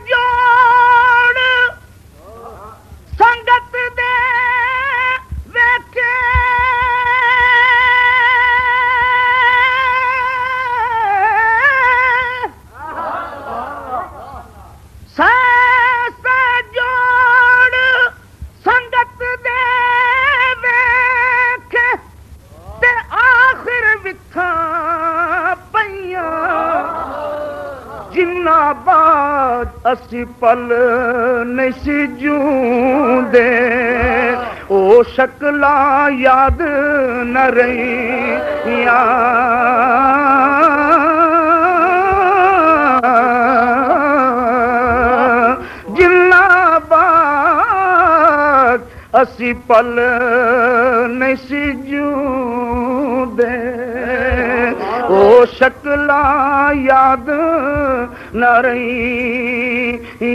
जोड़ संगत दे वेखे जोड़ संगत दे वेखे ते आखिर विखा पईया जिन्ना बाद असी पल नहीं जूंदे ओ शक्ला याद न रहिया जिन्ना बाद असी पल नहीं जूंदे ओ शक्ला याद न रही।